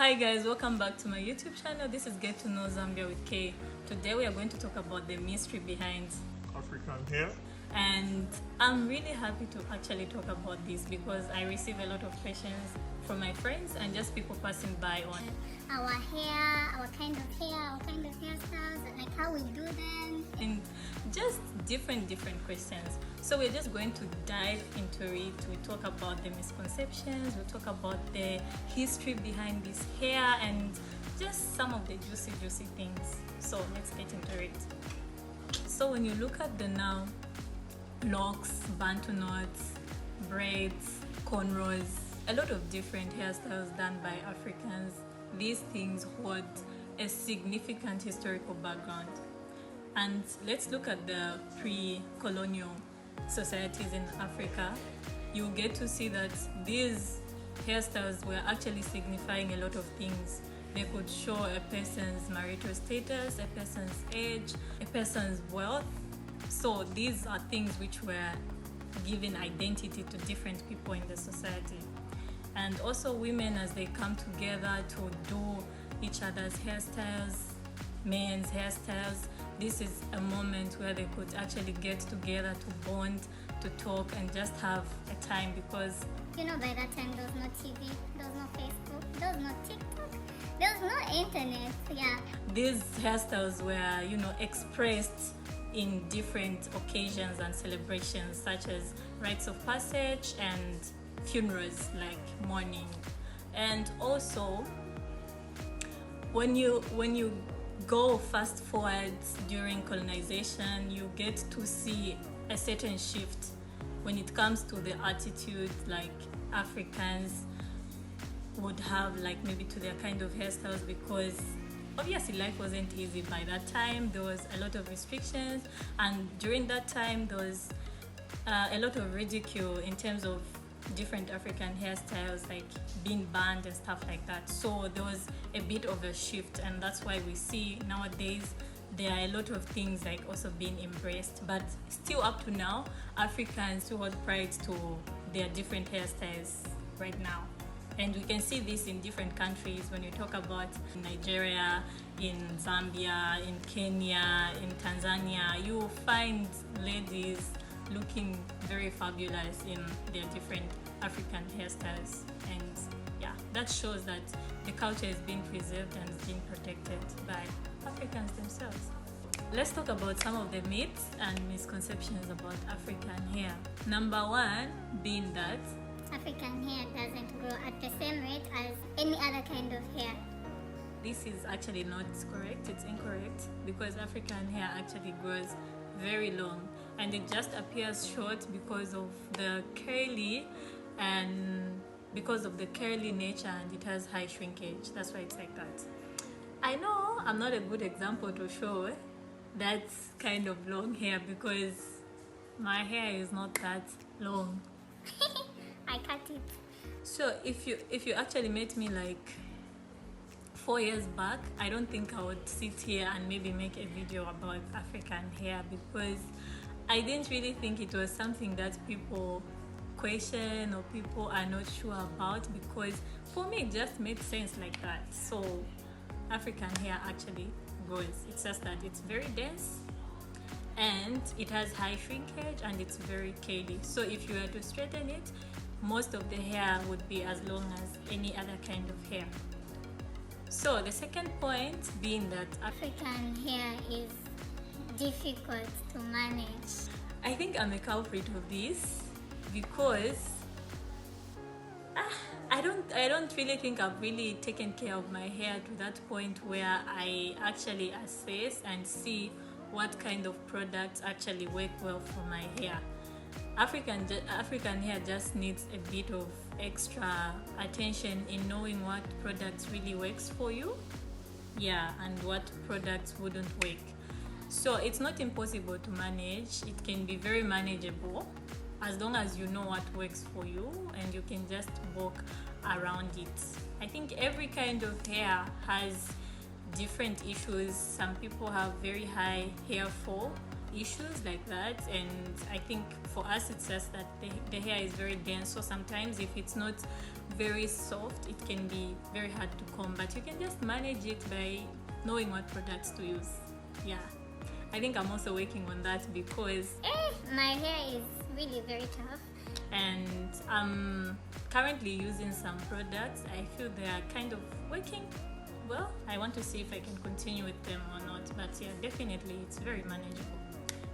Hi guys, welcome back to my YouTube channel. This is Get to Know Zambia with Kay. Today we are going to talk about the mystery behind African hair. And I'm really happy to actually talk about this because I receive a lot of questions from my friends and just people passing by on our hair, our kind of hairstyles, like how we do them. and just different questions. So we're just going to dive into it. We talk about the misconceptions, we talk about the history behind this hair and just some of the juicy things. So let's get into it. So when you look at the now locks, bantu knots, braids, cornrows, a lot of different hairstyles done by Africans. These things hold a significant historical background. And let's look at the pre-colonial societies in Africa. You get to see that these hairstyles were actually signifying a lot of things. They could show a person's marital status, a person's age, a person's wealth. So these are things which were giving identity to different people in the society. And also women, as they come together to do each other's hairstyles, men's hairstyles, this is a moment where they could actually get together to bond, to talk and just have a time, because by that time there was no TV, there was no Facebook, there was no TikTok, there was no internet. These hairstyles were expressed in different occasions and celebrations, such as rites of passage and funerals like mourning. And also when you go fast forward during colonization, you get to see a certain shift when it comes to the attitude like Africans would have, like maybe to their kind of hairstyles, because obviously life wasn't easy by that time. There was a lot of restrictions, and during that time there was a lot of ridicule in terms of different African hairstyles like being banned and stuff like that. So there was a bit of a shift, and that's why we see nowadays there are a lot of things like also being embraced. But still up to now, Africans still hold pride to their different hairstyles right now. And we can see this in different countries. When you talk about Nigeria, in Zambia, in Kenya, in Tanzania, you find ladies looking very fabulous in their different African hairstyles. And that shows that the culture is being preserved and is being protected by Africans themselves. Let's talk about some of the myths and misconceptions about African hair. Number one being that African hair doesn't grow at the same rate as any other kind of hair. this is actually not correct. It's incorrect, because African hair actually grows very long and it just appears short because of the curly nature, and it has high shrinkage. That's why it's like that. I know I'm not a good example to show that's kind of long hair, because my hair is not that long. I cut it. So if you actually met me like 4 years back, I don't think I would sit here and maybe make a video about African hair, because I didn't really think it was something that people question or people are not sure about, because for me it just made sense like that. So African hair actually grows. It's just that it's very dense and it has high shrinkage and it's very curly. So if you were to straighten it, most of the hair would be as long as any other kind of hair. So the second point being that African hair is difficult to manage. I think I'm a culprit of this, because I don't really think I've really taken care of my hair to that point where I actually assess and see what kind of products actually work well for my hair. African hair just needs a bit of extra attention in knowing what products really works for you, and what products wouldn't work. So it's not impossible to manage. It can be very manageable as long as you know what works for you and you can just walk around it. I think every kind of hair has different issues. Some people have very high hair fall, issues like that. And I think for us it's just that the hair is very dense, so sometimes if it's not very soft it can be very hard to comb, but you can just manage it by knowing what products to use. Yeah, I think I'm also working on that because my hair is really very tough, and I'm currently using some products. I feel they are kind of working well. I want to see if I can continue with them or not, but yeah, definitely it's very manageable.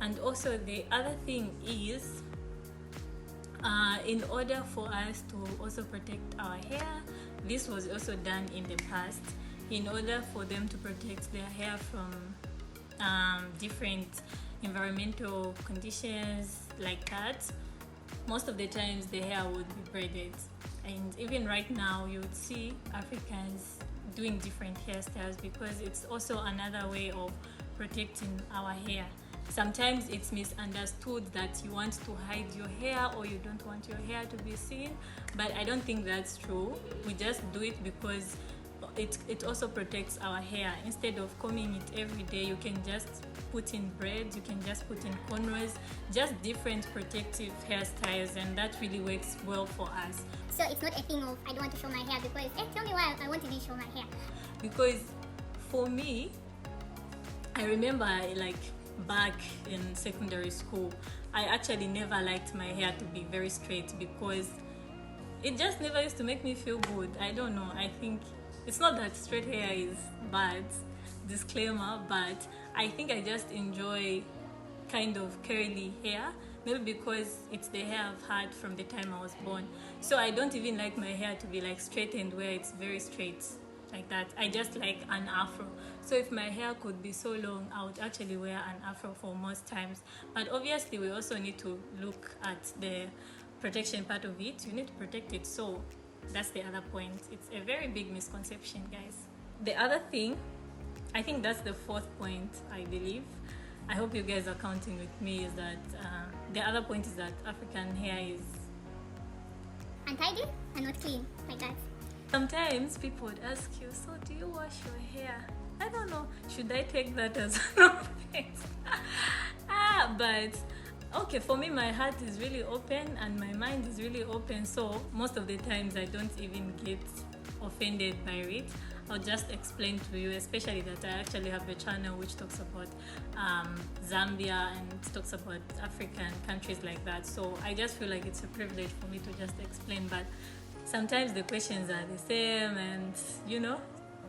And also the other thing is, in order for us to also protect our hair, this was also done in the past, in order for them to protect their hair from different environmental conditions like that. Most of the times the hair would be braided, and even right now you would see Africans doing different hairstyles because it's also another way of protecting our hair. Sometimes it's misunderstood that you want to hide your hair or you don't want your hair to be seen, but I don't think that's true. We just do it because it also protects our hair. Instead of combing it every day, you can just put in braids, you can just put in cornrows, just different protective hairstyles, and that really works well for us. So it's not a thing of I don't want to show my hair because tell me why I want to show my hair. Because for me, I remember like back in secondary school, I actually never liked my hair to be very straight because it just never used to make me feel good. I don't know, I think it's not that straight hair is bad, disclaimer, but I think I just enjoy kind of curly hair, maybe because it's the hair I've had from the time I was born. So I don't even like my hair to be like straightened where it's very straight like that. I just like an afro. So if my hair could be so long, I would actually wear an afro for most times. But obviously we also need to look at the protection part of it. You need to protect it, so that's the other point. It's a very big misconception, guys. The other thing, I think that's the fourth point, I believe. I hope you guys are counting with me, is that the other point is that African hair is untidy and not clean like that. Sometimes people would ask you, so do you wash your hair? I don't know, should I take that as an offense? But okay, for me my heart is really open and my mind is really open, so most of the times I don't even get offended by it. I'll just explain to you, especially that I actually have a channel which talks about Zambia and talks about African countries like that. So I just feel like it's a privilege for me to just explain, but sometimes the questions are the same and you know,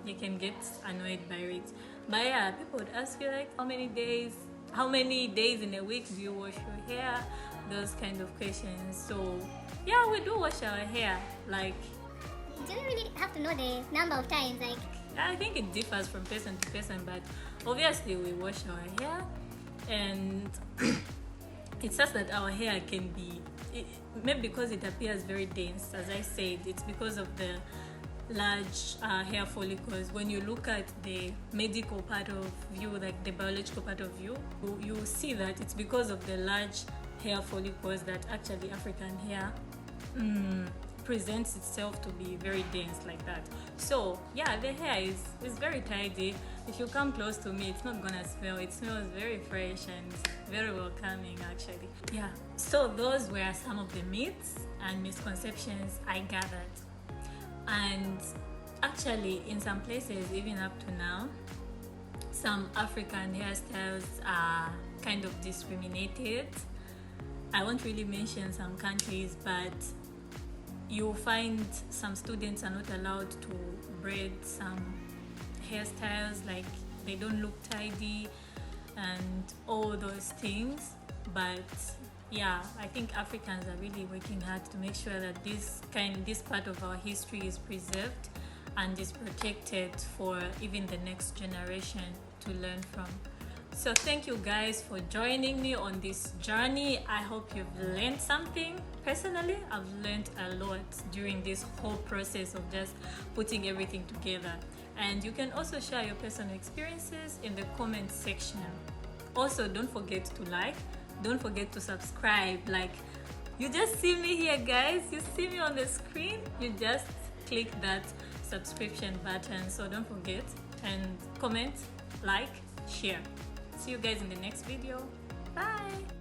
you can get annoyed by it. But yeah, people would ask you like how many days in a week do you wash your hair, those kind of questions. So yeah, we do wash our hair. Like, do you really have to know the number of times? Like, I think it differs from person to person, but obviously we wash our hair, and it's just that our hair can be, maybe because it appears very dense, as I said, it's because of the large hair follicles. When you look at the medical part of view, like the biological part of view, you see that it's because of the large hair follicles that actually African hair presents itself to be very dense like that. So yeah, the hair is very tidy. If you come close to me, it's not gonna smell. It smells very fresh and very welcoming actually. Yeah, so those were some of the myths and misconceptions I gathered. And actually in some places, even up to now, some African hairstyles are kind of discriminated. I won't really mention some countries, but you'll find some students are not allowed to braid some hairstyles, like they don't look tidy and all those things. But yeah, I think Africans are really working hard to make sure that this part of our history is preserved and is protected for even the next generation to learn from. So thank you guys for joining me on this journey. I hope you've learned something. Personally, I've learned a lot during this whole process of just putting everything together. And you can also share your personal experiences in the comment section. Also, don't forget to like, don't forget to subscribe. Like, you just see me here, guys. You see me on the screen. You just click that subscription button. So don't forget, and comment, like, share. See you guys in the next video. Bye.